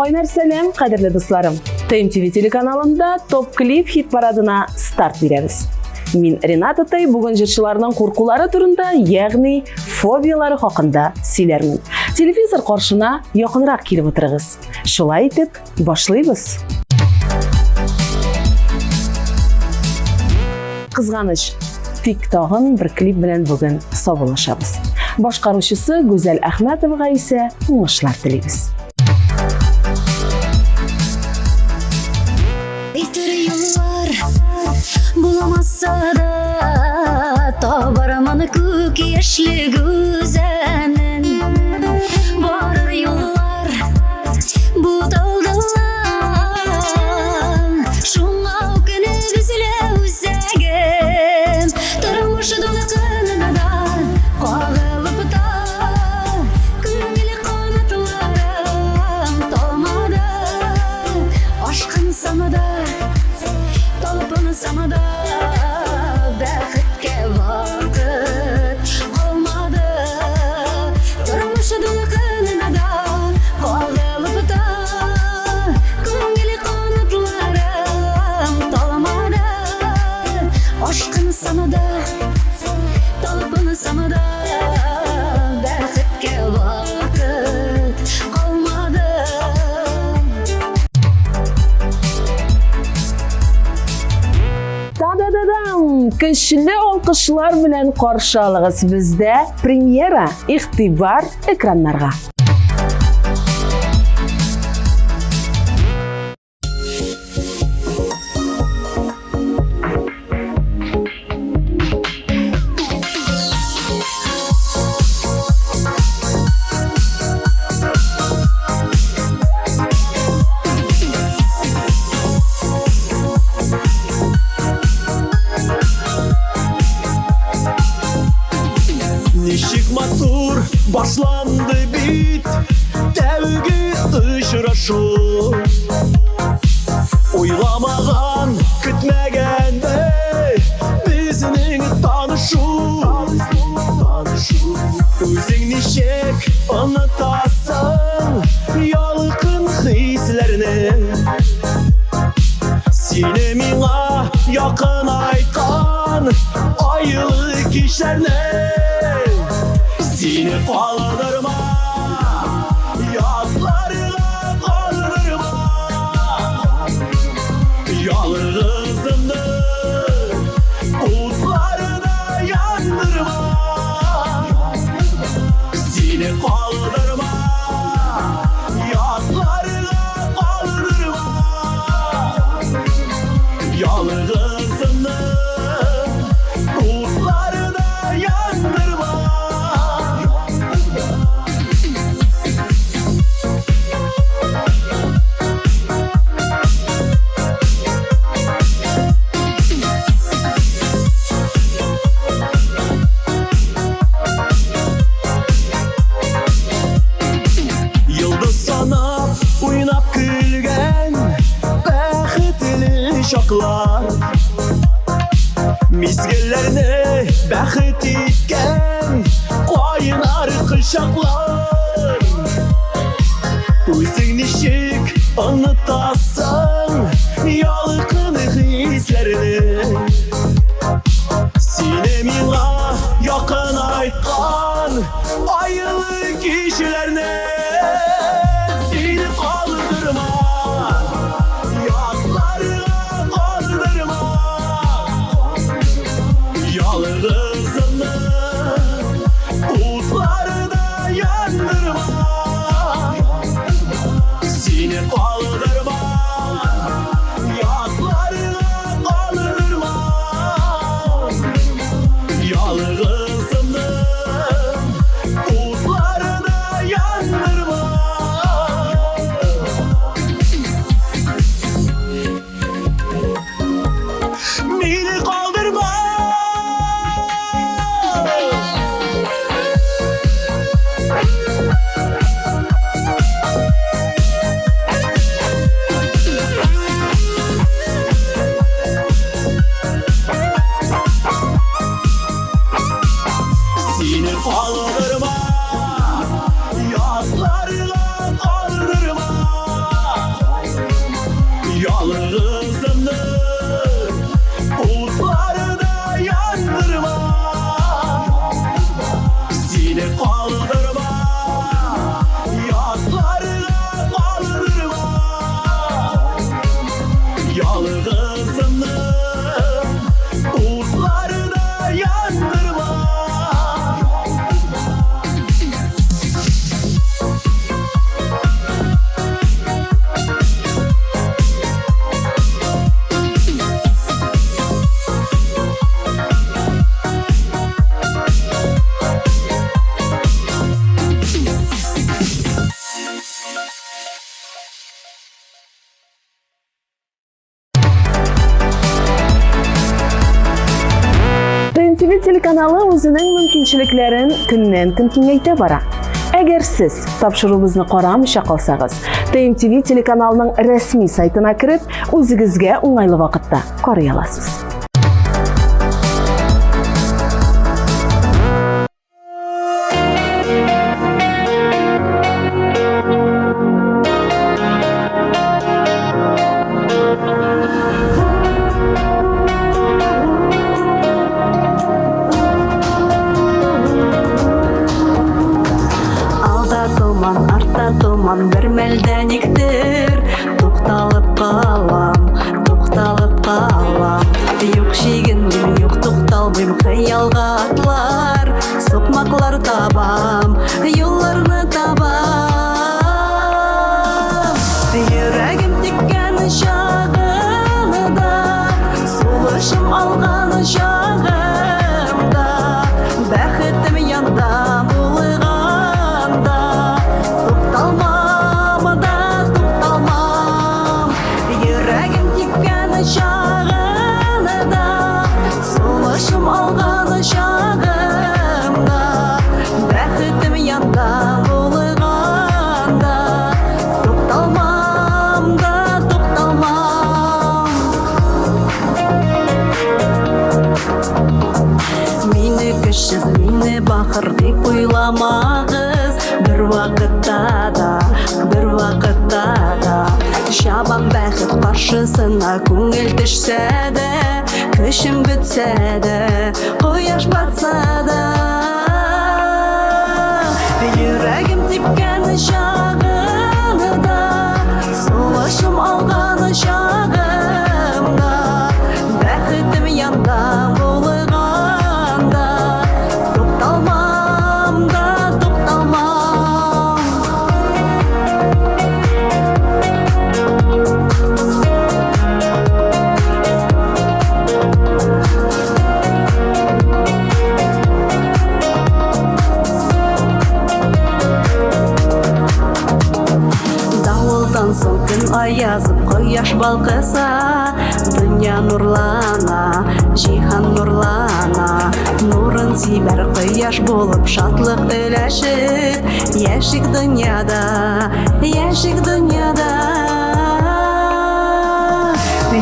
Кайнар сәлем, кадерле дусларым. ТМТV телеканалында топ клип хит парадына старт беребез. Мин Ринат Атай бүген җырчыларның куркулары турында, ягъни фобиялары хакында сөйләрмен. Телевизор каршына якынрак килеп утырыгыз. Шулай итеп, башлыйбыз. Кызганыч, тик тагын бер клип белән бүген саубуллашабыз. Башкаручысы Гүзәл Әхмәтовага исә уңышлар телибез. Bulamazsa da tabaramını kök yaşlı güzenin varır yollar bu dalgalar şuna okunu bizle üzegim durmuş dolakını da kağılıp da gülmeli kanatlarım dolmadı aşkın sana da Talpını sana da bәхеткә вакыт калмады. Тормыш дулкынына да кагылып да күңел канатларым талмады. Ашкын sana da талпыны sana da бәхеткә вакыт калмады. Көчле алкышлар белән каршы алыгыз, бездә премьера, игътибар экраннарга. Başlandı bit, tevgi dışıraşı Uylamağan, kütmegende bizning tanışı Özün nişek unutasın yalqın hislerini Seni mina yakın aytkan ayılık işlerine Seni kaldırma, yazlarına kaldırma Yalnızımdı, utlarına yandırma Seni kaldırma, yazlarına kaldırma Yalnızımdı, utlarına yandırma Oynap gülgen bәхетле şaklar Mizgillerine bәхет etken Kaynar kışaklar Özün nişik unutasın Yalqın hislerini Seni mina yakın aytkan ayılık işlerine Seni kaldırma, yazlarına kaldırma Yalnızını, utlarına yandırma Seni kaldırma, Yalnızını Utlarına yandırma Seni kaldırma Yaslarına kaldırma Yalnızını Utlarına yandırma ТНТВ телеканалы өзінің мүмкіншіліктерін күннен-күн кеңейте бара. Әгер сіз тапшыруыбызны карамыйча калсагыз, ТНТВ телеканалының рәсми сайтына кіріп, өзігізге уңайлы вакытта карый аласыз. Артта томан бір мәлдәниктер Тукталып қалам Юк шегінмейм, юк тукталмайм Хыялға атлар, соқмақлар табам Юлларны табам Йөрәгем теккән шағында Сулышым алған шағымда Бәхетім янда Шағында, солышым алған шағымда Бәхетім янда болғанда Тоқталмам да, тоқталмам Мені кішіз, мені бақыр деп ойламағыз Бір вақытта да Шабан бәхет қаршысына көңіл түшсе де Күшім бітсе де, қояш батса да Йөрәгем тепкән шағында Солышым алған шағымда Бәхетім янда болғанда Тоқталмам да, тоқталмам Соң күн аязып, кояш балқыса Дүния нурлана, жиһан нурлана Нурын сибәр кояш болып шатлық өләшіп Яшик дүнияда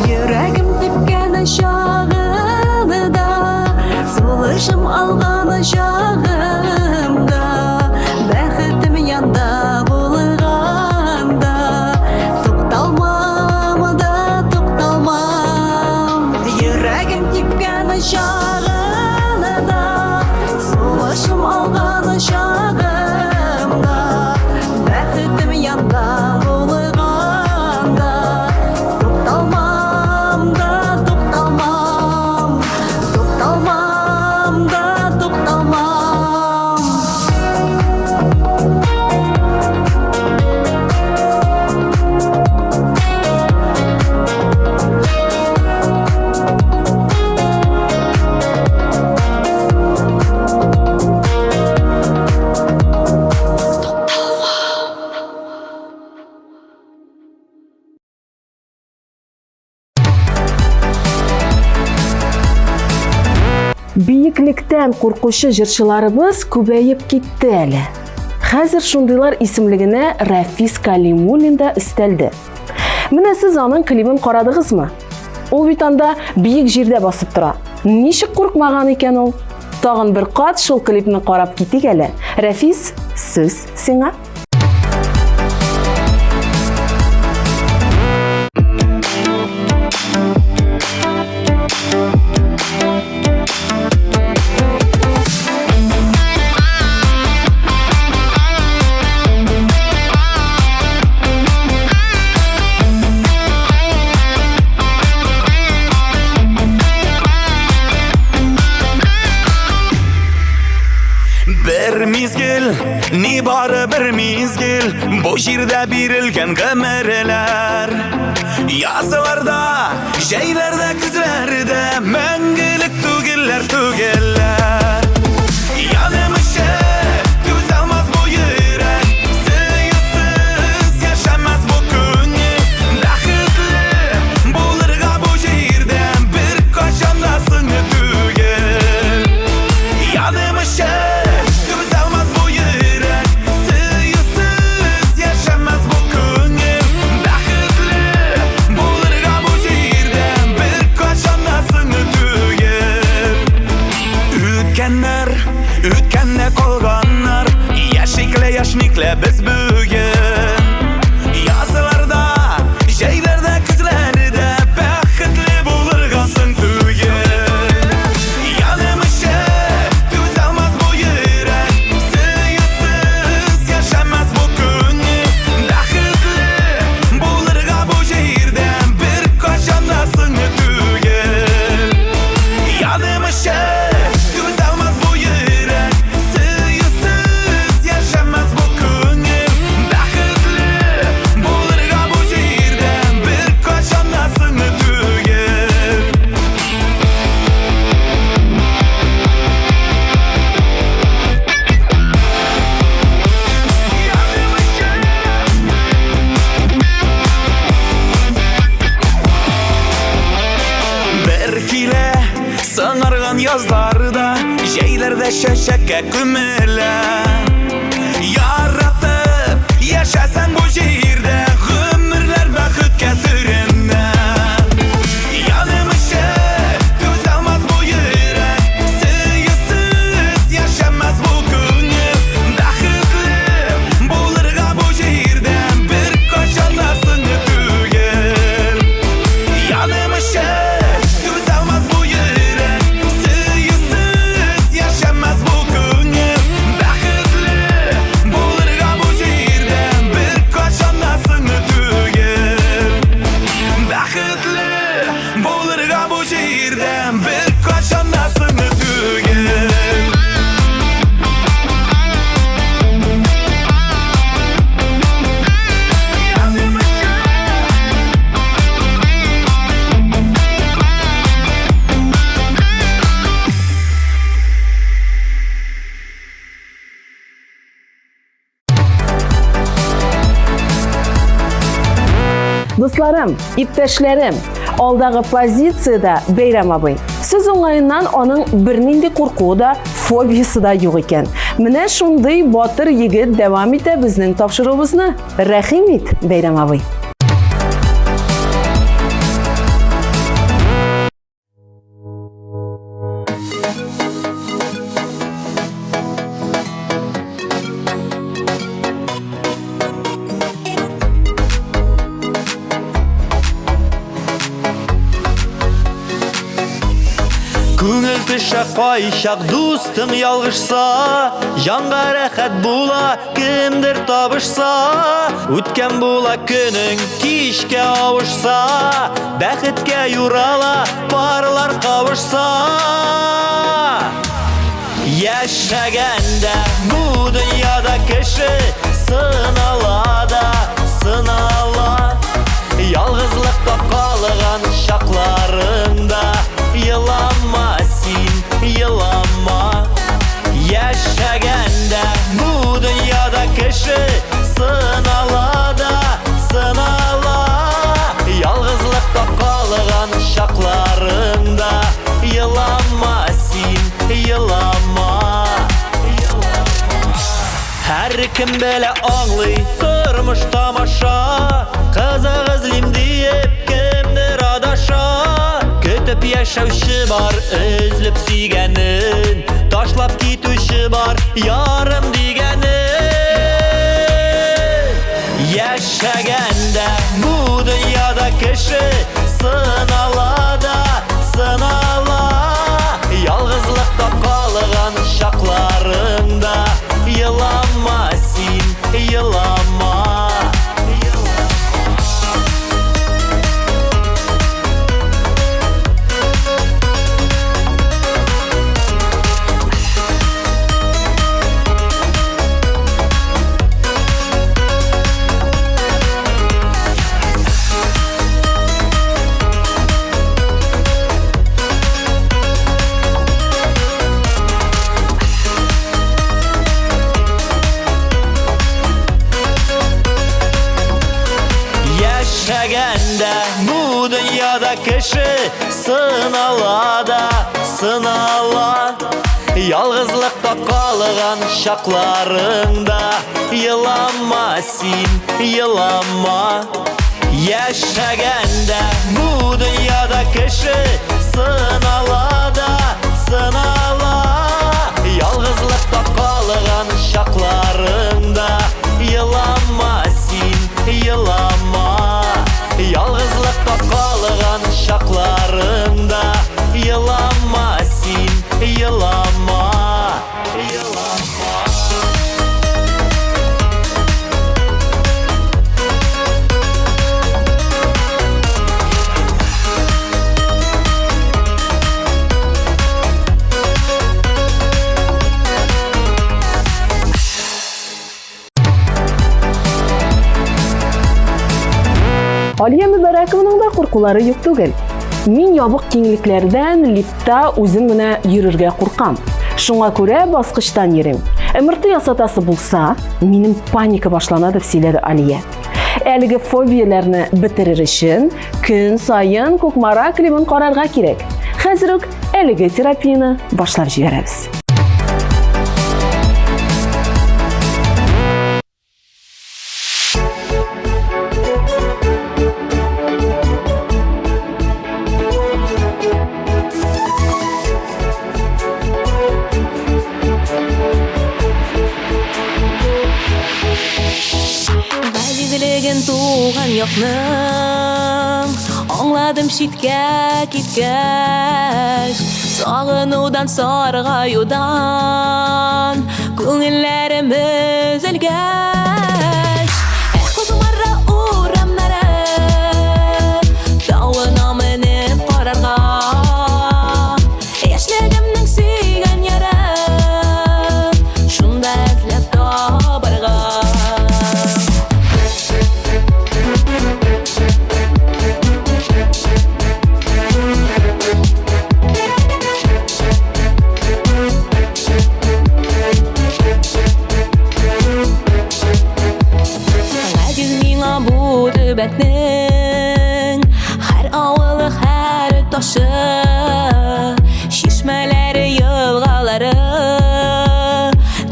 Йөрәгем тепкән шағында Сулышым алған шағымда Бәхетім янда Шағында, солышым алған шағымда Бәхетім янда болғанда Тоқталмам да, тоқталмам Тоқталмам да, тоқталмам Бийиклектен куркучы жырчыларыбыз күбәйеп китте әле. Хәзер шундыйлар исемлегенә Рафис Калимуллин да өстәлде. Менә сез аның клибын карадыгызмы? Ул бит анда биек җирдә басып тора. Ничек куркмаган икән ул? Тагын бер кат шул клипны карап китик әле. Рафис, сүз сиңа. мезгил, бу җирдә бирелгән гомерләр. Языларда, җәйләрдә, күзләрдә мәңгелек түгелләр, түгелләр. Яным өчен түзә алмас бу йөрәк, сөйсез яшәмәс бу күңел. Бәхетле булырга бу җирдә беркайчан да соңы түгел. Яным өчен түзә алмас бу йөрәк, сөйсез яшәмәс бу күңел. Бәхетле булырга бу җирдә беркайчан да соңы түгел. Үткәнне калганнар, яшикле яшникле без бүген. Языларда, җәйләрдә, күзләрдә бәхетле булырга соң түгел. Яным өчен түзә алмас бу йөрәк, сөйсез яшәмәс бу күңел. Бәхетле булырга бу җирдә беркайчан да соңы түгел. Яным өчен түзә алмас бу йөрәк, сөйсез яшәмәс бу күңел. Бәхетле булырга бу җирдә беркайчан да соңы түгел. Бер килә сыңарган язларда, җәйләрдә чәчәккә күмелә. Яратып яшәсәң бу җирдә, гомерләр бәхеткә төренә. Яным өчен түзә алмас бу йөрәк, сөйсез яшәмәс бу күңел. Бәхетле булырга бу җирдә беркайчан да соңы түгел. Яным өчен түзә алмас бу йөрәк, сөйсез яшәмәс бу күңел. Бәхетле булырга бу җирдә беркайчан да соңы түгел. Бәхетле булырга бу җирдә беркайчан да соңы түгел. Дусларым, иптәшләрем, алдагы позицияда Бәйрәм абый. Сез уңайыннан аның бернинди куркуы да, фобиясы да юк икән. Менә шундый батыр егет дәвам итә безнең тапшыруыбызны. Рәхим ит, Бәйрәм абый. Күңел төшә кайчак дустың ялгышса, җанга рәхәт була кемдер табышса. Үткән була көнең кичкә авышса, бәхеткә юрала парлар кавышса. Яшәгәндә бу дөньяда кеше сынала да сынала. Ялгызлыкка калган чакларында елама син, елама. Яшәгәндә бу дөньяда кеше сынала да сынала. Ялгызлыкка калган чакларында елама син, елама. Һәркем белә аңлый тормыш тамаша, кызык эзлим диеп кемдер адаша. Көтеп яшәүче бар өзлеп сөйгәнен, ташлап китүче бар ярым дигәнен. Яшәгәндә бу дөньяда кеше сынала да сынала. Ялгызлыкта калган чакларында елама син, елама. dünyada kişi sınala da sınala. Yalgızlıkta kalgan şaklarında yılama sen, yılama. Yaşaganda bu dünyada kişi sınala da sınala. Yalgızlıkta kalgan şaklarında yılama sen, yılama. Yalgızlıkta kalgan şaklarında yılama sen, yılama, yılama. Aliya Mübarakованың да куркулары юк түгел. Мин ябык киңлекләрдән лифтта үзем генә йөрергә куркам. Шуңа күрә баскычтан йөрим. Ымырты ясатасы булса, минем паника башлана дип сөйләде Алия. Әлеге фобияләрне битерер өчен көн сайын Кукмара клибын карарга кирәк. Хәзер үк әлеге терапияны башлап җибәрәбез. Газизлеген туган якның, аңладым читкә киткәч, сагынудан саргаюдан күңелләрем өзелгәч. Кузмара урамнары тауына менеп карарга, яшьлегемнең сөйгән яры шунда эзләп табарга. Төбәкнең һәр авылы, һәр ташы, шишмәләре, елгалары,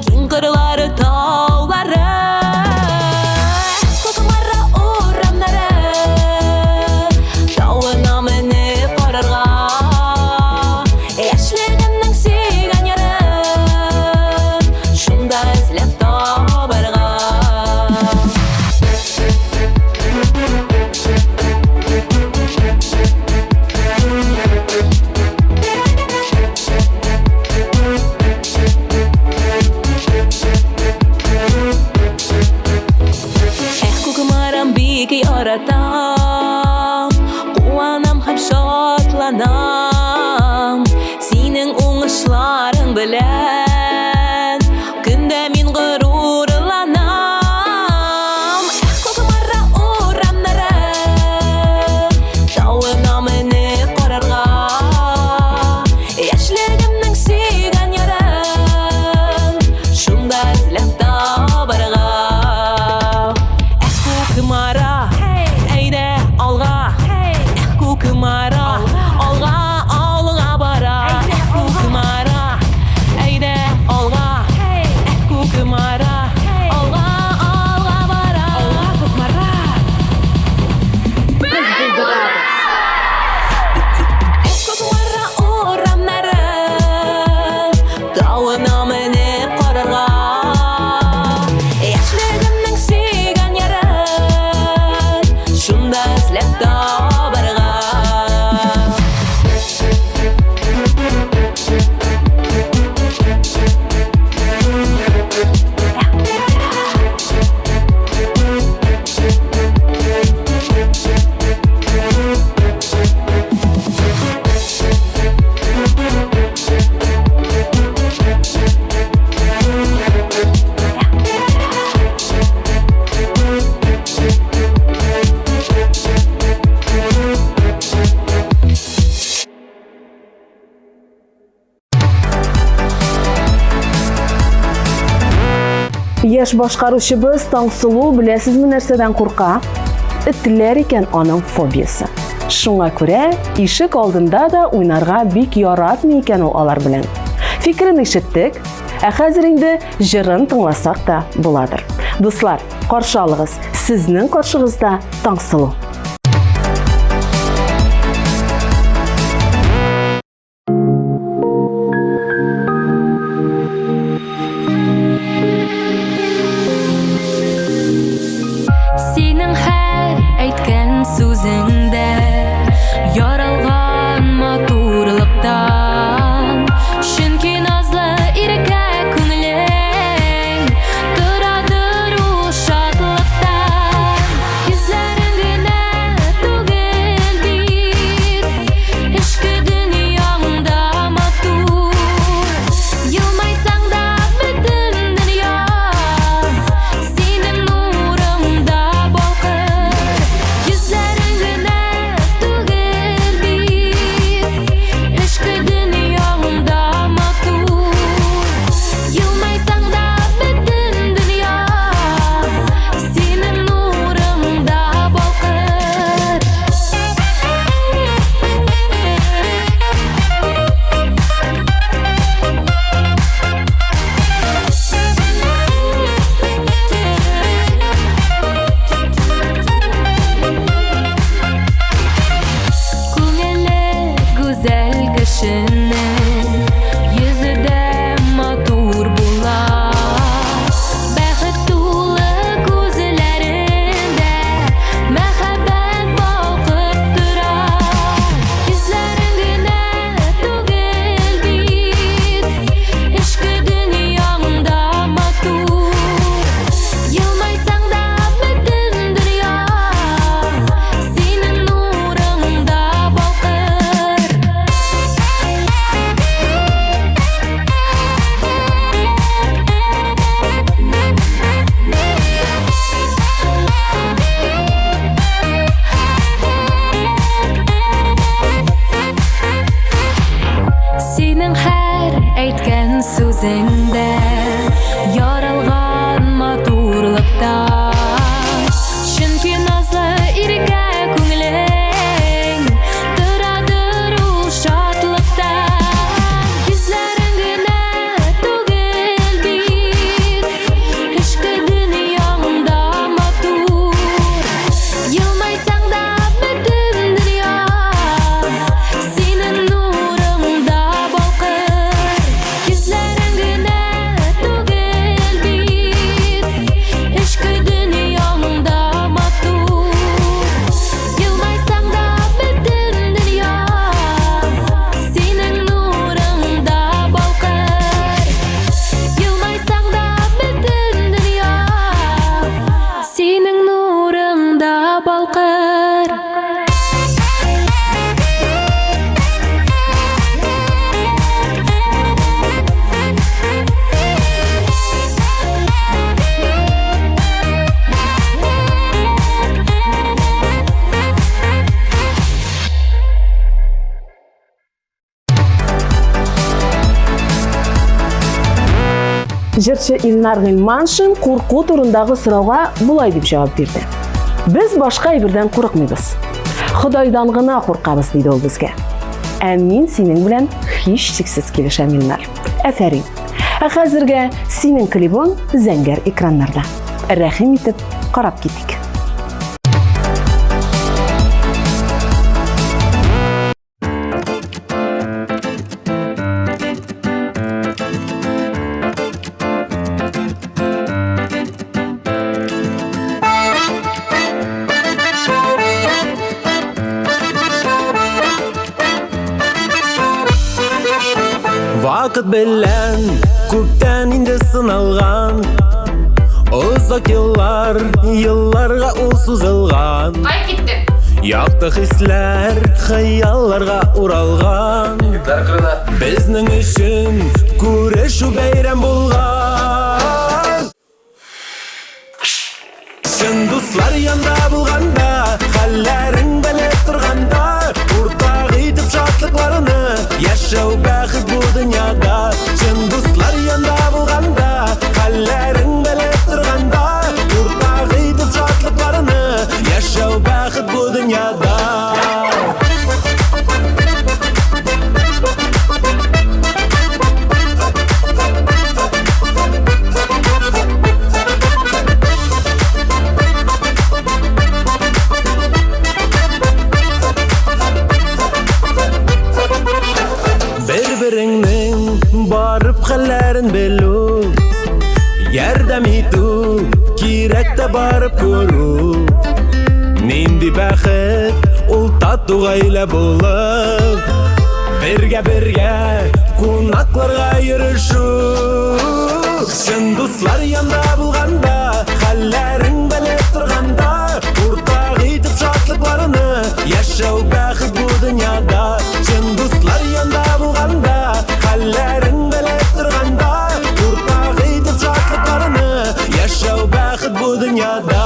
киң кырлары, таулары, Кукмара урамнары тауына менеп карарга, яшьлегемнең сөйгән ярын шунда эзләп табарга. Яратам, куанам һәм шатланам, синең уңышларың белән көндә мин горурланам. Кукмара урамнары тауына менеп карарга, яшьлегемнең сөйгән ярын шунда эзләп табарга. Кукмара Кукмара, алга, алга бара. Кукмара, әйдә алга. Кукмара, алга, алга бара. Кукмара. Кукмара урамнары тауына менеп карарга, яшьлегемнең сөйгән ярын шунда эзләп табарга. Яшь башкаручыбыз Таңсылу беләсезме нәрсәдән курка? этләр икән аның фобиясы. Шуңа күрә ишек алдында да уйнарга бик яратмый икән ул алар белән. Фикерен ишеттек, ә хәзер инде җырын тыңласак та буладыр. Дуслар, каршы алыгыз, сезнең каршыгызда Таңсылу. Синең һәр әйткән сүзеңдә яралган матурлыктан, чөнки назлы иркә күңелең торадыр ул шатлыктан. Күзләрең генә түгел бит, эчке дөньяңда матур, елмайсаң да бөтен дөнья синең нурыңда балкыр. Күзләрең генә түгел бит, эчке дөньяңда матур, елмайсаң да бөтен дөнья синең нурыңда балкыр. Күңеле гүзәл кешенең йөзедә матур була, бәхет тулы күзләрендә мәхәббәт балкып тора. Күзләрең генә түгел бит, эчке дөньяңда матур, елмайсаң да бөтен дөнья синең нурыңда балкыр. Синең һәр әйткән сүзеңдә яралган матурлыктан, чөнки назлы иркә күңелең торадыр ул шатлыктан. Күзләрең генә түгел бит, эчке дөньяңда матур, елмайсаң да бөтен дөнья синең нурыңда балкыр. Күзләрең генә түгел бит, эчке дөньяңда матур, елмайсаң да бөтен дөнья синең нурыңда балкыр. Елмайсаң да бөтен дөнья синең нурыңда балкыр. Җырчы Илнар Гыйльманшин курку турындагы сорауга булай дип җавап бирде. Без башка әйбердән курыкмыйбыз. Худайдан гына куркабыз диде ул безгә. Ә мин синең белән һич шиксез килешәм, Илнар. Афәрин. Ә хәзергә синең клибың зәңгәр экраннарда. Рәхим итеп карап китик. Вакыт белән күптән инде сыналган, озак еллар, елларга ул сузылган. Якты хисләр, хыялларга уралган. Безнең өчен күрешү бәйрәм булган. Чын дуслар янда булганда, хәлләрең белеп торганда, уртак итеп шатлыкларны яшәү бәхет бу дөньяда. Чын дуслар янда булганда, хәлләрең белеп торганда, уртак итеп шатлыкларны яшәү барып көру. Нинди бәхет, ул тату гаилә булып, бергә кунакларга йөрүшу. Чын дуслар янда булганда, хәлләрен белеп торганда, уртак итеп шатлыкларны яшәү бәхет бу дөньяда. Чын дуслар янда булганда, хәлләрен белеп торганда, уртак итеп шатлыкларны яшәү бәхет бу дөньяда.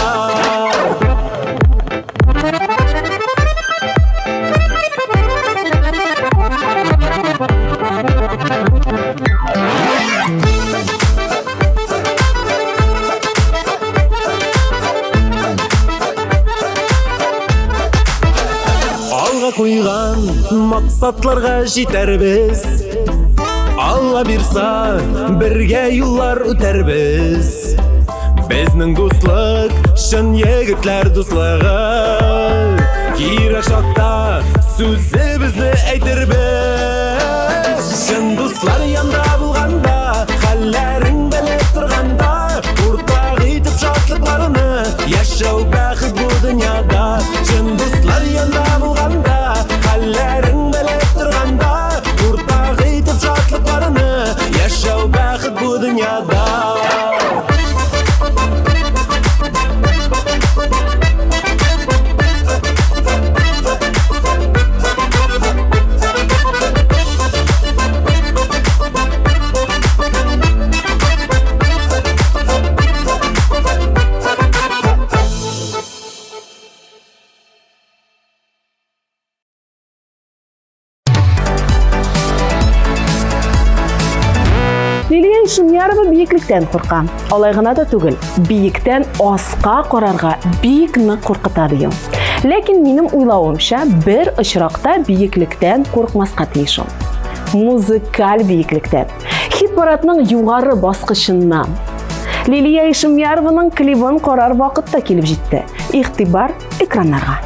Куйган максатларга җитәрбез. Алла бирса, бергә юллар үтәрбез. Безнең дуслык, чын егетләр дуслыгы. Кирәк чакта сүзебезне әйтербез. Чын дуслар янда булганда, хәлләрен белеп торганда, уртак итеп шатлыкларны яшәү бәхет бу дөньяда. Чын дуслар янда булганда, хәлләрен белеп торганда, уртак итеп шатлыкларны яшәү бәхет бу дөньяда. Лилия Ишемьярова бийеклектән курка. Алай гына да түгел, бийектән аска карарга бик нык куркыта дигән. Ләкин минем уйлавымча, бер очракта бийеклектән куркмаска тиеш ул. Музыкаль бийеклектән. Хит-парадның югары баскычыннан. Лилия Ишемьярованың клибын карар вакытта килеп җитте. Игътибар экраннарга.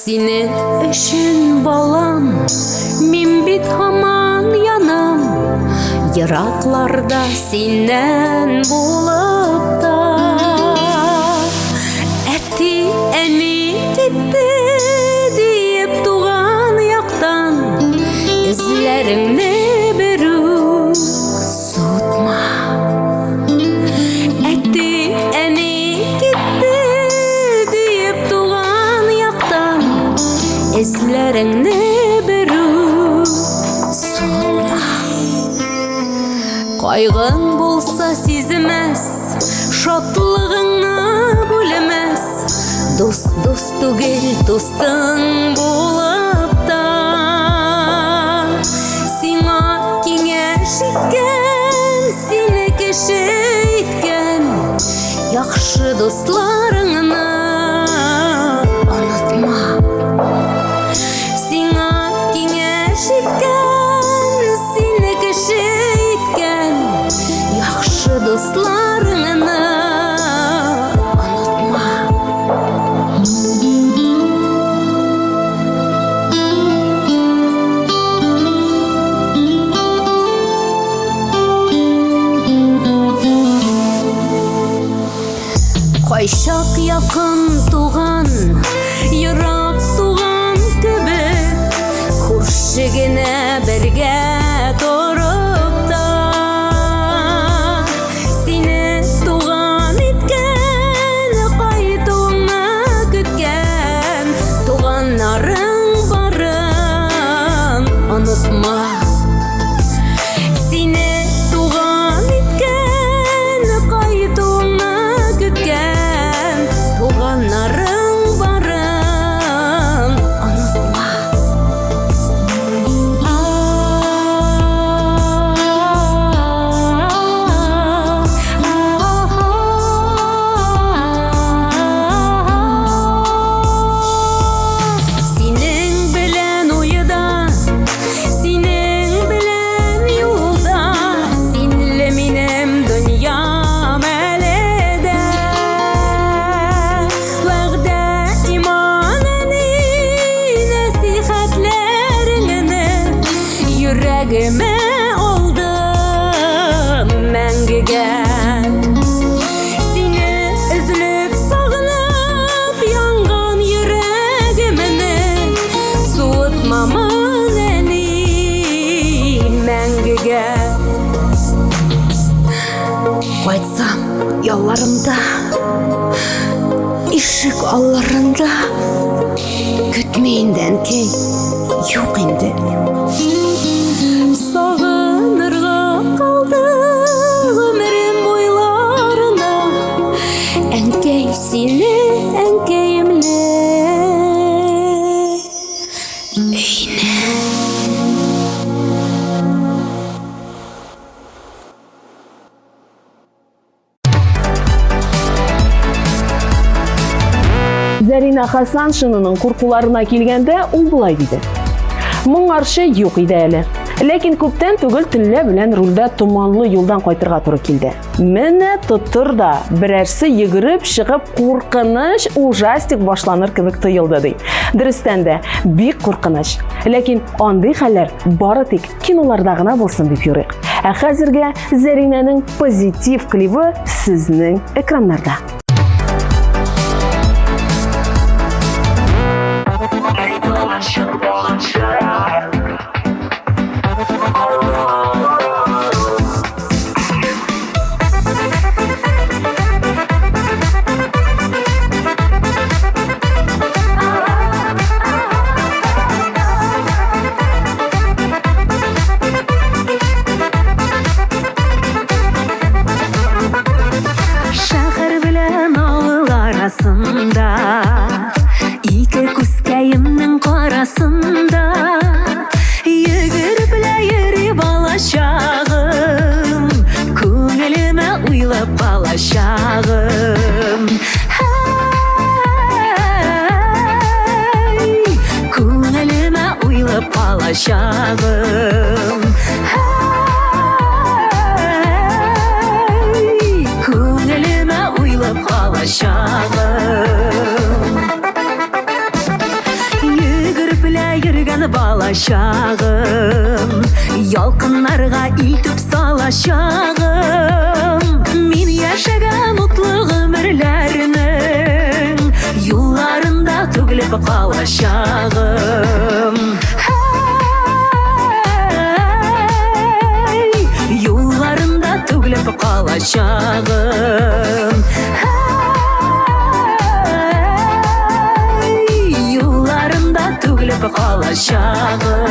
Синең өчен балам, мин бит һаман янам, еракларда синнән булып та. Әти, әни китте диеп туган яктан, эзләреңне берү сутма. Әти, әни китте диеп туган яктан, эзләреңне берү сутма. Кайгың булса сизмәс, шатлыгыңа бүлемәс. Дус түгел, дустың булып та. Сиңа киңәш иткән, сине кеше иткән, яхшы дусларыңны онытма. Сиңа киңәш иткән, сине кеше иткән, яхшы дусларыңны онытма. Кайчак ишек алларында көтмейінден кей юк инде. Сагынырга калды гомерем бойларына, әнкәй сине, әнкәемне өйне. Зарина Хасаншинаның куркуларына килгәндә, ул булай диде. Моңарчы юк иде әле. Ләкин күптән түгел төнлә белән рульдә томанлы юлдан кайтырга туры килде. Менә тотыр да, берәрсе йөгереп чыгып куркыныч ужастик башланыр кебек тоелды ди. Дөрестән дә бик куркыныч. Ләкин андый хәлләр бары тик киноларда гына булсын дип юрыйк. Ә хәзергә Заринәнең позитив клибы сезнең экраннарда. Шәһәр белән авыл арасында, ике күскәемнең карасында, йөгер белә йөри балачагым, күңелемә уйлап калачагым. Күңелемә уйлап калачагым. Күңелемә уйлап калачагым. Йөгереп белә йөргән балачагым, ялкыннарга илтеп салачагым. Мин яшәгән утлы гомерләрнең юлларында түгелеп калачагым. Юлларында түгелеп калачагым. Юлларында түгелеп калачагым.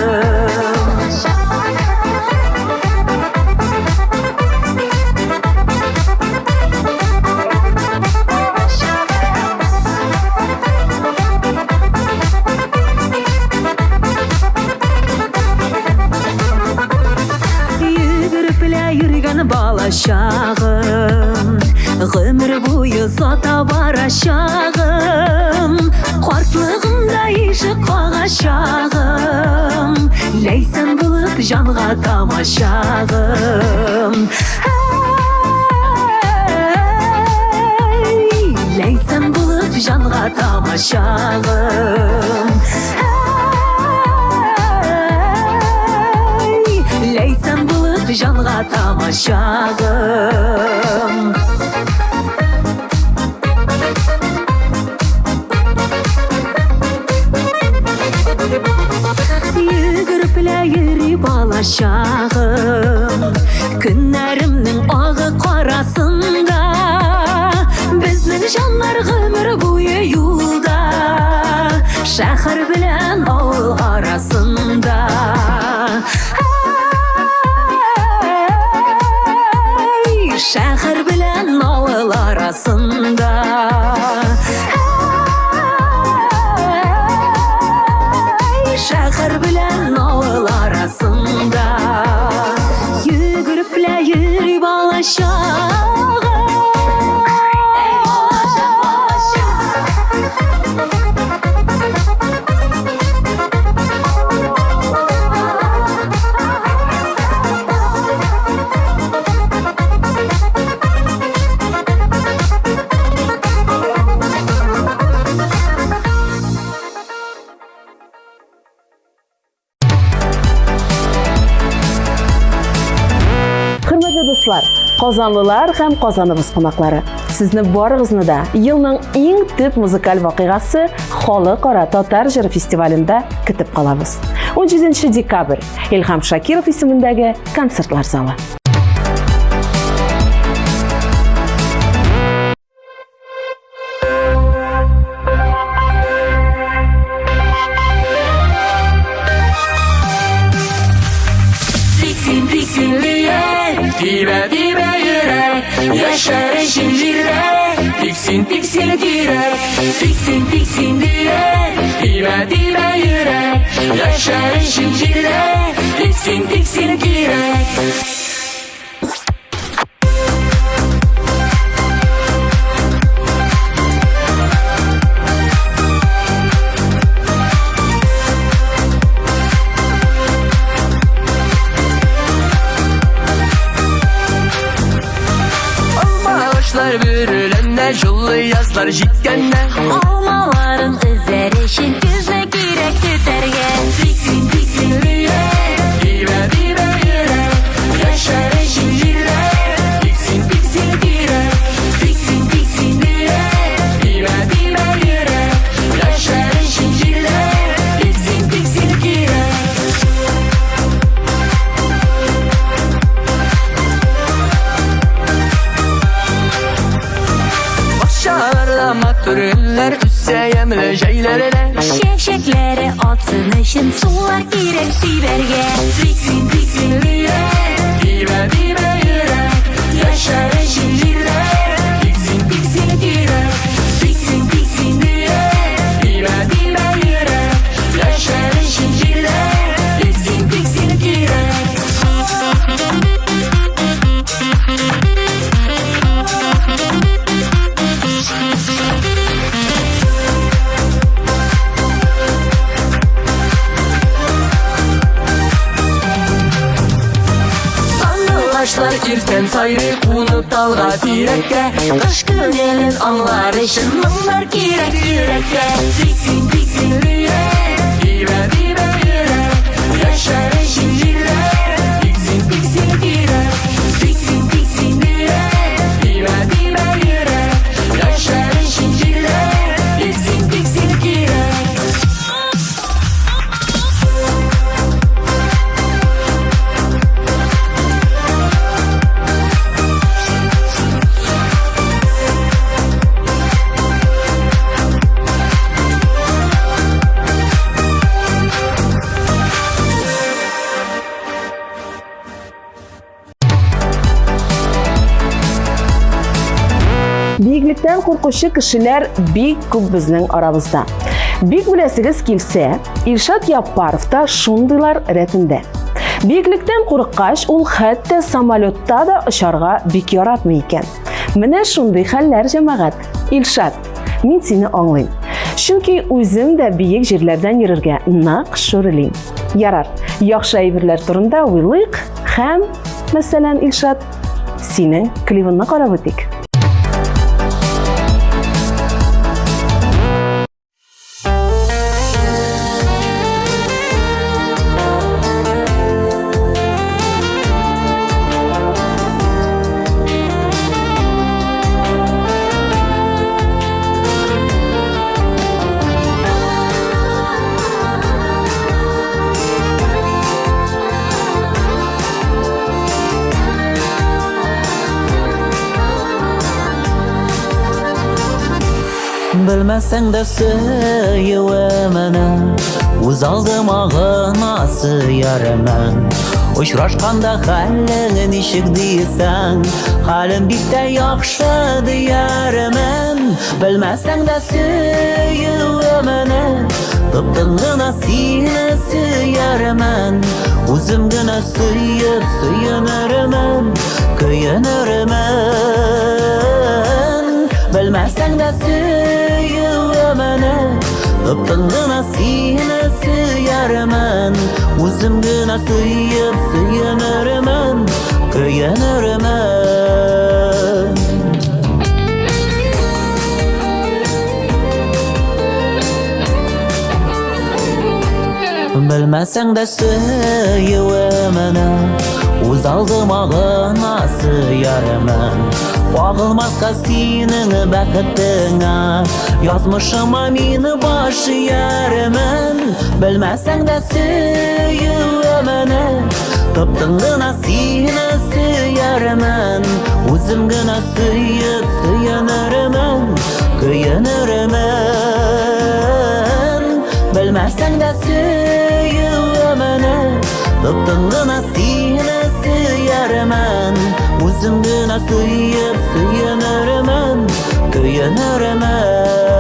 Йөгереп белә йөргән балачагым, гомер буе сата барачагым. Картлыгымда ишек кагачагым, ләйсән булып җанга тамачагым. Ләйсән булып җанга тамачагым. Ләйсән булып җанга тамачагым. Йөгереп белә йөри балачагым, көннәремнең агы карасында, безнең җаннар гомер буе юлда, шәһәр белән авыл арасында. Шәһәр белән авыл арасында. Шәһәр белән авыл арасында. Йөгереп белә йөри балачагым. Дуслар, Казанлылар һәм Казаныбыз кунаклары. Сезне барыгызны да елның иң төп музыкаль вакыйгасы Халыкара Татар җыры фестивалендә көтеп калабыз. 17 декабрь Илһам Шакиров исемендәге концертлар залы. tiksinliye Dibe yürek Yaşar eşin jirde Tiksin girek Tiksin diye Dibe yürek Yaşar eşin jirde Tiksin girek Ağaçlar bürülende Jullu yazlar jitkende Almaların özerişin Gözle girek tüterge Tiksinliye Dibe yürek Yaşar eşin jirde Tiksin girek Tiksin diye Dibe yürek Yaşar eşin jirde Tiksin girek Başarıla matürüller Üsse yemle jeylerine Şevşekleri atsın için Sular girek siberge Tiksinliye Dibe yürek Yaşar eşin jirde Tiksin girek Tiksin diye Dibe yürek Yaşar eşin jirde Tiksin girek Taşlar irten sayrı Kunu dalga direkke Kış günelin anlar için Mınlar girek yürekke Tiksinliye Dibe yürek Yaşar eşin jirde Tiksin girek Tiksin diye Dibe yürek Yaşar eşin jirde Tiksin girek Биyiklикten korkuşu kişiler bik көп bizning arabızda. Bik bilesigiz kelse, İlşat Yapparov da şundaylar retinde. Biyiklikten qo'rqqach, ul hatto samolyotda da uçarga bik yaratmay ekan. Mana shunday hallar jamoat. İlşat, men seni anglayman. Chunki o'zim da biyik yerlardan yurarga naq sho'rilayman. Yarar, yaxshi aybirlar turida o'ylaylik ham, masalan, İlşat, sening klivingni qarab o'tdik. Bilmesen de söylemene Uz aldıma nasıl yaraman Uçraşkanda halin işik değilsen Halim bitte yakşı diyarman Bilmesen de söylemene Tıptığına seni söyarman Uzum güne söyüp söyünürman Köyünürman Bilmesen de söylemene Tıptığına seni söyarman Uzum güne söyüp söyünürman Köyünürman Bilmesen de söylemene Uz aldıma nasıl yaraman Bağılmazka senin bakıttığına Yazmışıma meni başı yaraman Bilmesen de söylemene Tıptığına seni söyarman Uzum güne söyüp söyünürman Köyünürman Bilmesen de söylemene Tıptığına seni suyarman O'zim gina suyib suyunarman Kuyunarman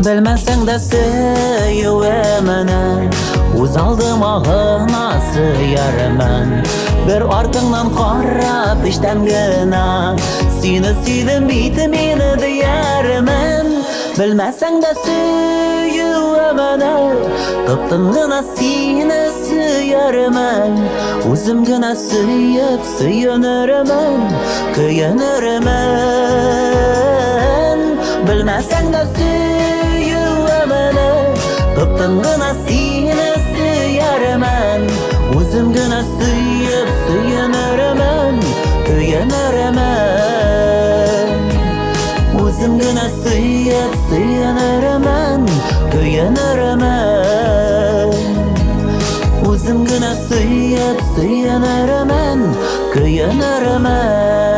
Bilmasang da suyuvaman O'z oldiga g'ina suyarman Bir orqangdan qarab ishdamgina Seni suydim bitti meni deyarman Bilmasang da suyuvaman Qiptingina seni suyarman O'zim gina suyib suyunarman Kuyunarman Bilmasang da Qiptingina seni suyarman O'zim gina suyib suyunarman Kuyunarman O'zim gina suyib suyunarman Kuyunarman O'zim gina suyib suyunarman Kuyunarman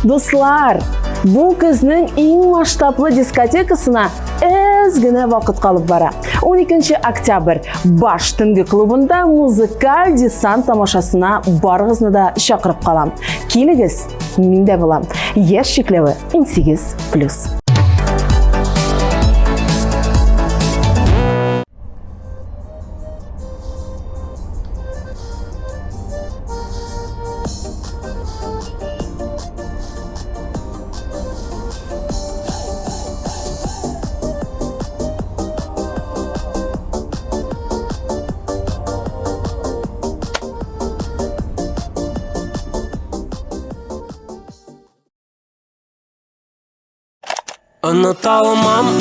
Dostlar, bu kızning eng masштаблы diskotekasına ozgina vaqt qolib bora. 12 oktyabr Bash tungi klubunda muzikal desant tomoshasina barig'izni da chaqirib qolam. Keligiz, menda bo'lam. Yosh cheklavi 18+.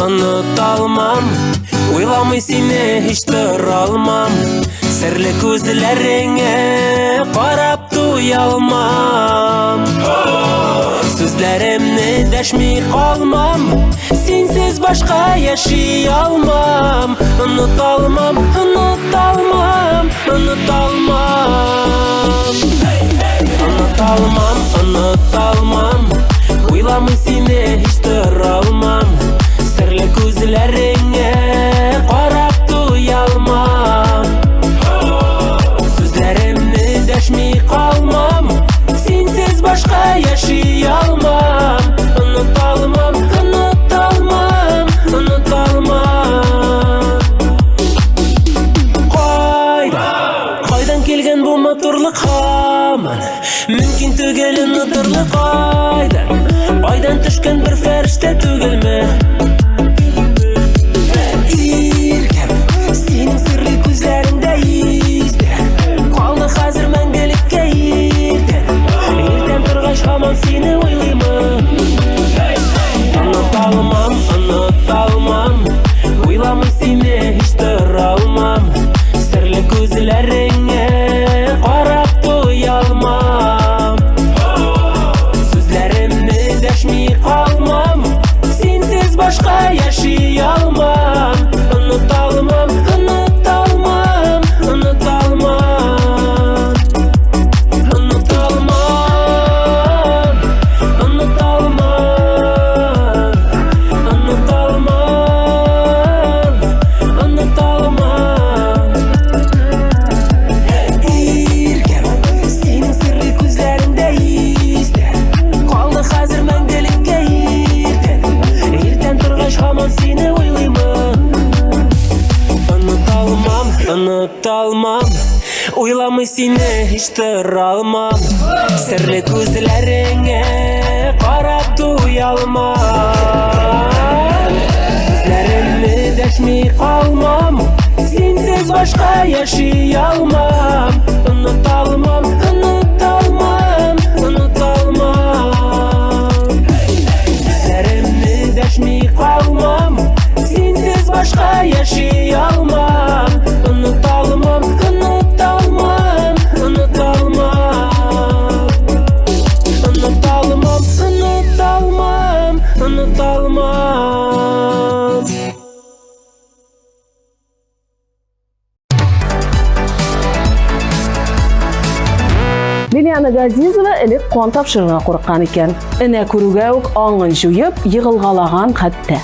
Unutalmam Uylamay seni hiç duralmam Sirli gözlerine qarab duyalmam Sözlerimni deşmey qalmam Sensiz başqa yaşay almam Unutalmam Uylamay seni hiç duralmam Sirli gözlerine qarab duyalmam Sözlerimni deşmey qalmam Sensiz başqa yaşay almam Unutalmam Qaydan kelgan bu motorlik haman Mümkün tugel unuturlik Aydan tushgan bir farishta tugilmi Erkam sening sirli ko'zlaringda izda Qoldi hozir mangulikka erta Ertan turg'ach hamon seni o'ylayman Unutalmam O'ylamay seni hech turolmam Sirli ko'zlaringga qarab to'yalmam Sözlerimni deşmey qalmam Sensiz başqa yaşay almam Unutalmam Unutalmam Uylamay seni hiç duralmam Sirli ko'zlaringga qarab duyalmam Sözlerimni deşmey qalmam Sensiz başqa yaşay almam Unutalmam Sözlerimni deşmey qalmam Sensiz Газизова элек кан тапшырырга курыккан икән. Энә күрүгә үк аңын җуеп, йыгылгалаган хәтта.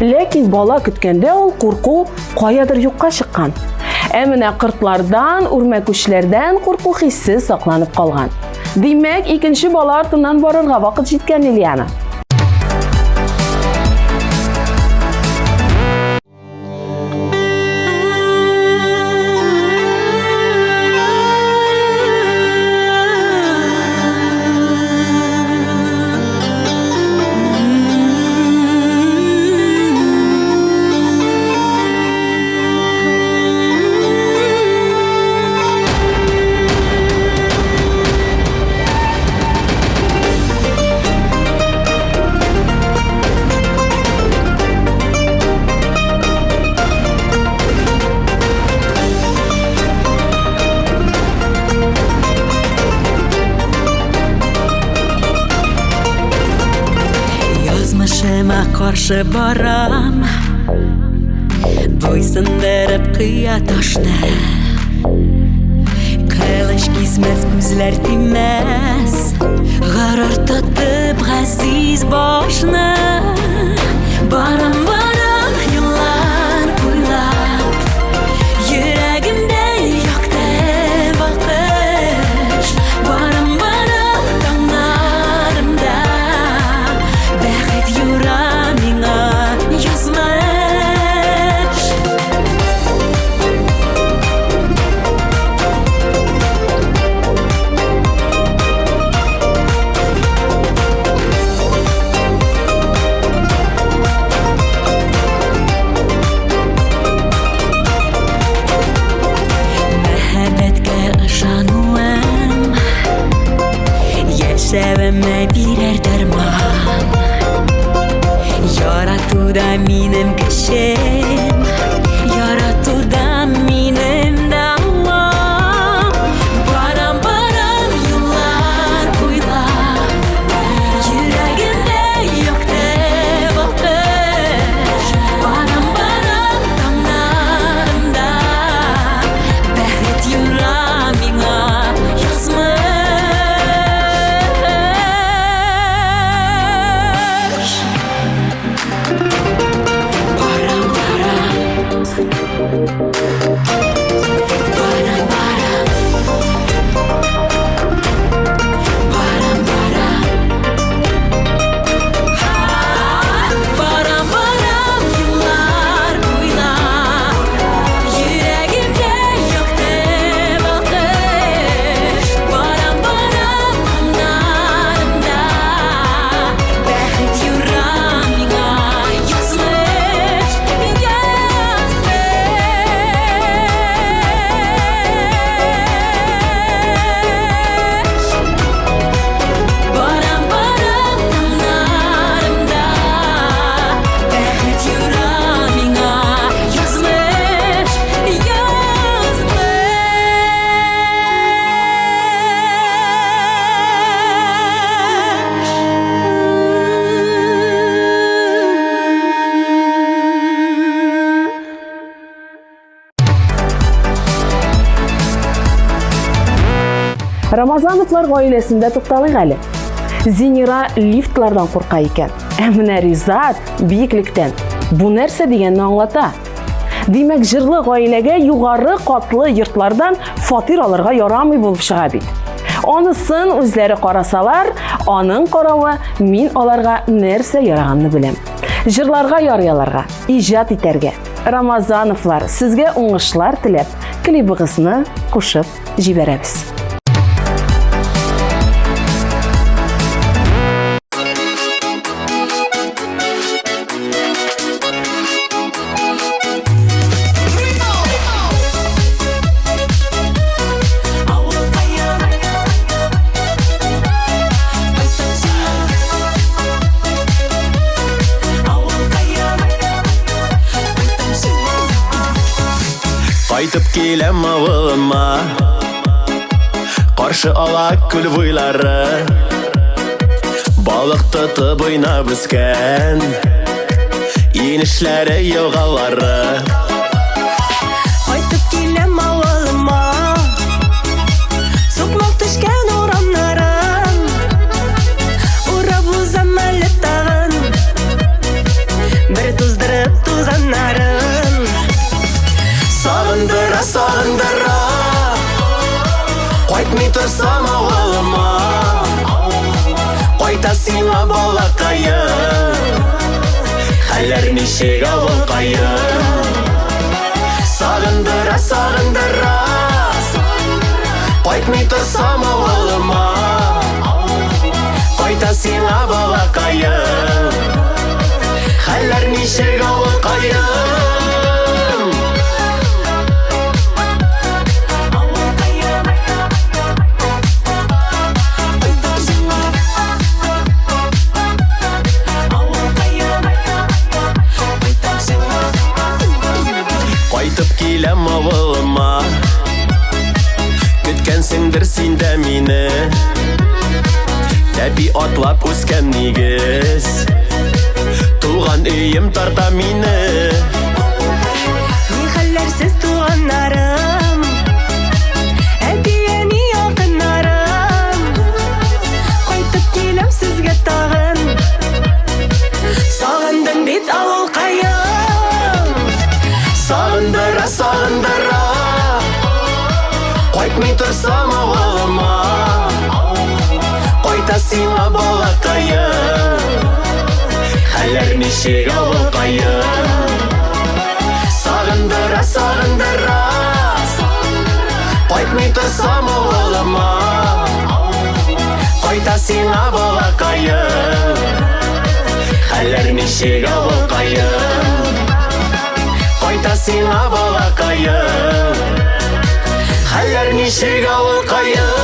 Ләкин бала көткәндә ул курку каядыр юкка чыккан. Ә менә кыртлардан, үрмәкүчләрдән курку хиссе сакланып калган. Димәк, икенче бала артыннан барырга вакыт җиткән Ильяна. Язмышыма каршы барам, буйсындырып кыя ташны. Кылыч кисмәс, күзләр тимәс, гарар тотып газиз башны. Барам, барам, еллар буйлап, йөрәгемдә якты бакыш. Барам, барам, таңнарымда, бәхет юра миңа язмыш. Яшәвемә бирер дәрман, яратуда минем көчем, яратуда минем дәвам. Барам, барам, юллар буйлап, йөрәгемдә якты бакыш. Барам, барам, таңнарымда, бәхет юра миңа язмыш. Рамазановлар гаиләсендә тукталыйк әле. Зинира лифтлардан курка икән. Ә менә Ризат биеклектән. Бу нәрсә дигәнне аңлата. Димәк, җырлы гаиләгә югары катлы йортлардан фатир алырга ярамый булып чыга бит. Анысын үзләре карасалар, аның каравы мин аларга нәрсә яраганны беләм. Җырларга ярыяларга, иҗат итәргә. Рамазановлар, сезгә уңышлар теләп, клибыгызны кушып җибәрәбез. Кайтып киләм авылыма, каршы ала күл буйлары, балык тотып уйнап үскән, инешләре елгалары. Кайтып киләм авылыма, сукмак төшкән урамнары. Кайта сиңа балакайым, хәлләр ничек авылкайым. Сагындыра, сагындыра, кайтмый торсам авылыма. Кайта сиңа балакайым, хәлләр ничек авылкайым. Кайтып киләм авылыма, көткәнсеңдер син дә мине. Тәпи атлап үскән нигез, туган өем тарта мине. Ни хәлләрсез туганнарым, әти-әни якыннарым. Кайтып киләм сезгә тагын, сагындым бит авылкайым. Сагындыра, сагындыра, кайтмый торсам авылыма. Кайта сиңа балакайым, хәлләр ничек авылкайым. Сагындыра, сагындыра, кайтмый торсам авылыма. Кайта сиңа балакайым, хәлләр ничек авылкайым. Кайта сиңа балакайым, хәлләр ничек авылкайым.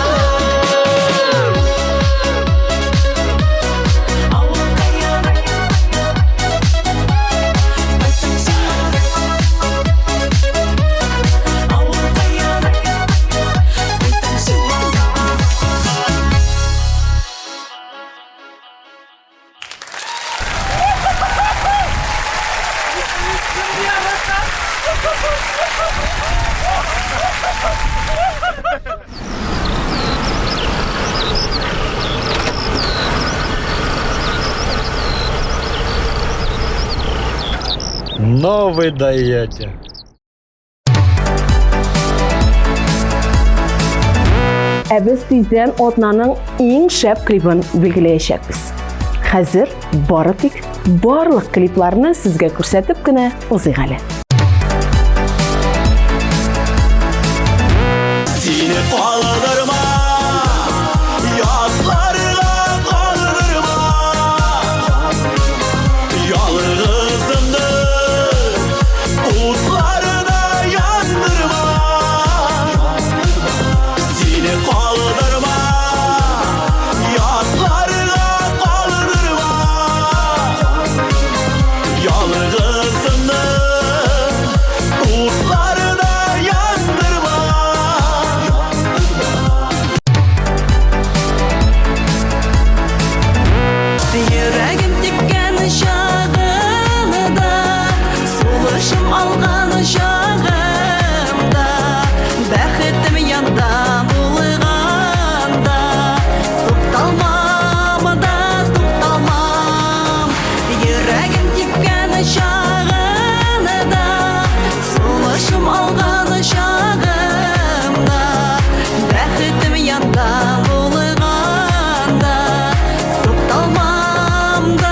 Но вы даете. Biz tezden Otnaның иң шәп клипын билгеләячәкбез. Хәзер бары тик барлык клипларны сезгә күрсәтеп кенә узыйк әле. Сине калдырма, ятларга калдырма. Ялгызымды утларына яндырма. Сине калдырма, ятларга калдырма. Ялгызымды утларына яндырма. Йөрәгем тиккән чагымда, сулышым алган чагымда, бәхетем янда булганда, тукталмам да тукталмам. Йөрәгем тиккән чагымда, сулышым алган чагымда, бәхетем янда булганда, тукталмам да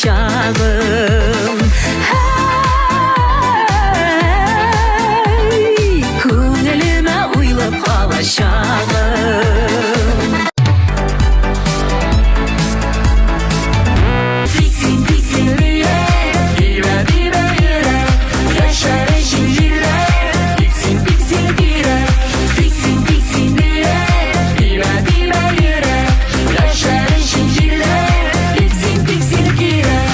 чагым Күңелемә уйлап калачагым Тиксин, тиксин, бирә, бирә, йөрәк Яшәр өчен йөрәк Тиксин, тиксин, бирә Тиксин, тиксин, бирә Бирә, бирә, йөрәк Яшәр өчен йөрәк Тиксин, тиксин, кирәк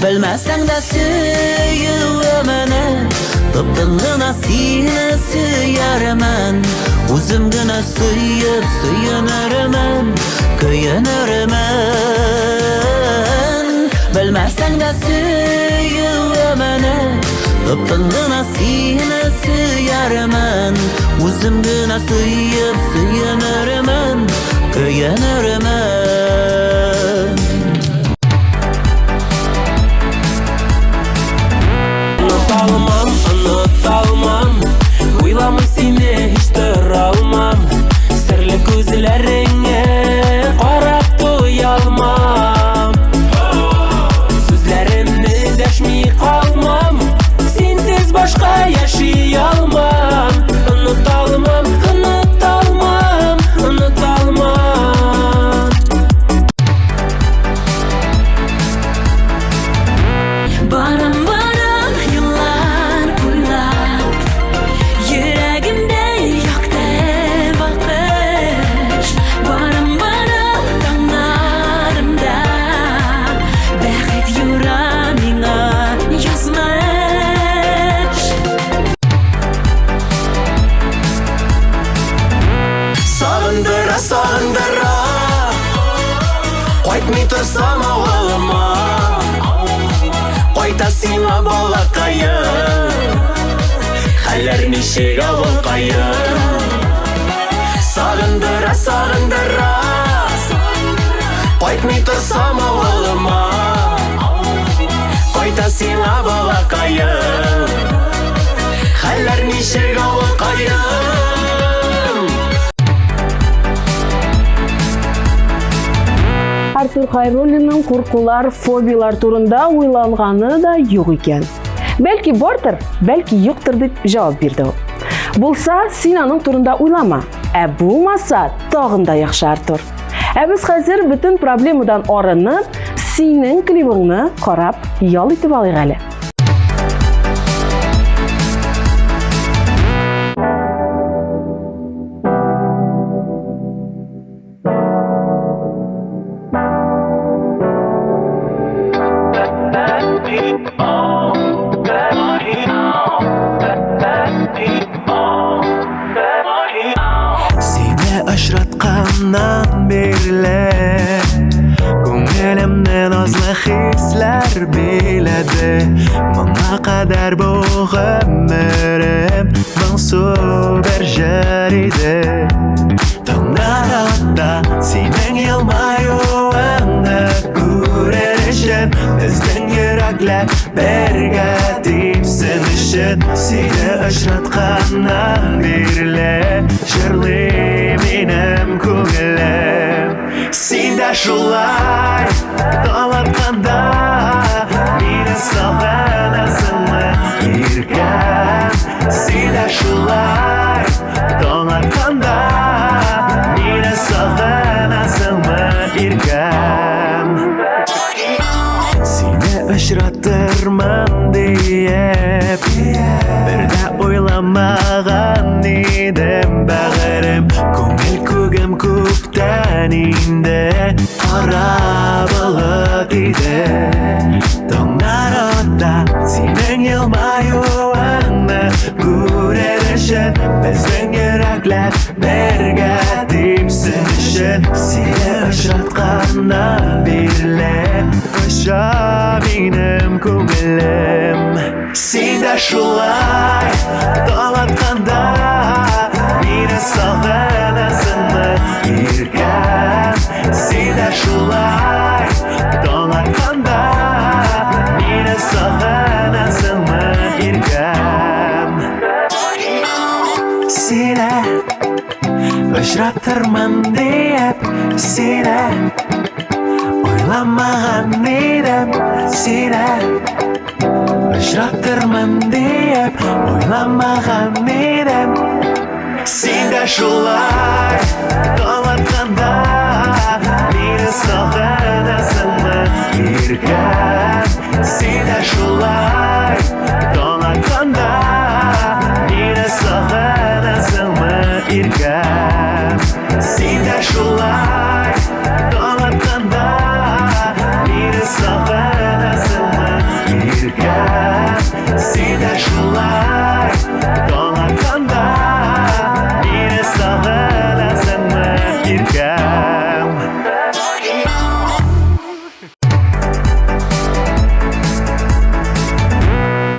Белмәсәң дә сөюемене Тыптың гына сине сөярмын Үзем генә сөйеп сөенермен Көенермен Белмәсәң дә сөюемене Тыптың гына сине сөярмын Үзем генә сөйеп сөенермен Көенермен Unutalmam Uylamay seni hiç duralmam Sirli gözlerine Qarab doyalmam Sözlerimni deşmey qalmam Sensiz başqa yaşay almam Unutalmam, unutalmam, unutalmam Baram yıllar boylap Yüreğimde yaktı bakış Baram dağlarımda Bәхет yüreğime yazmış Sağındıra, sağındıra Qaytmay tursam ağılıma Qayta сиңа балакайым Хәлләр ничек авылкайым Сагындыра, сагындыра Кайтмый торсам авылыма Кайта сиңа балакайым Хәлләр ничек авылкайым Артур Хайруллинның куркулар, фобиялар турында уйланганы да юк икән. Бәлки бардыр, бәлки юктыр дип җавап бирде ул. Булса, син аның турында уйлама, ә булмаса, тагын да яхшы Артур. Ә без хәзер бүтән проблемадан арынып, синең клибыңны карап, ял итеп алыйк әле. Seni очратканнан бирле Күңелемне назлы хисләр биләде Моңа кадәр бу гомерем моңсу бер җыр иде Таңнарда синең елмаюыңны күрер өчен Безнең йөрәкләр бергә типсен өчен Сине очратканнан бирле җырлый минем күңелем Син дә шулай талатканда Мине сагынасыңмы иркәм Син дә шулай талатканда Мине сагынасыңмы иркәм Сине очратырмын диеп Бер дә уйламаган идем бәгырем Күңел күгем күптән инде Кара болыт иде Таңнарда синең елмаюыңны күрер өчен Безнең йөрәкләр бергә типсен өчен Сине очратканнан бирле Оча минем күңелем Син дә шулай талатканда Мине сагынасыңмы иркәм Син дә шулай талатканда Мине сагынасыңмы иркәм Сине очратырмын диеп Сені ойламаған едім, сені ажыраттырмын деп ойламаған едім. Сен де шулай қалатқанда мені сағынасыңмы еркем. Сен де шулай қалатқанда мені сағынасыңмы еркем. Сен де шулай қалатқанда мені сағынасыңмы еркем. Сен де шулай қалатқанда мені сағынасыңмы еркем.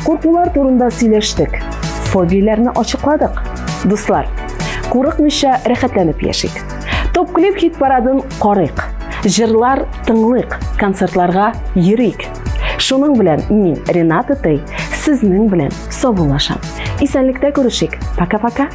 Куркулар турында сөйлештік, фобияларны ачыкладык. Дуслар, курыкмыйча рәхәтләнеп яшик. Топ клип хит парадын карыйк, җырлар тыңлыйк, концертларга йөрик. Шуның белән мин, Рената Тей, сезнең белән саубуллашам. Исәнлектә күрешик. Пока-пока.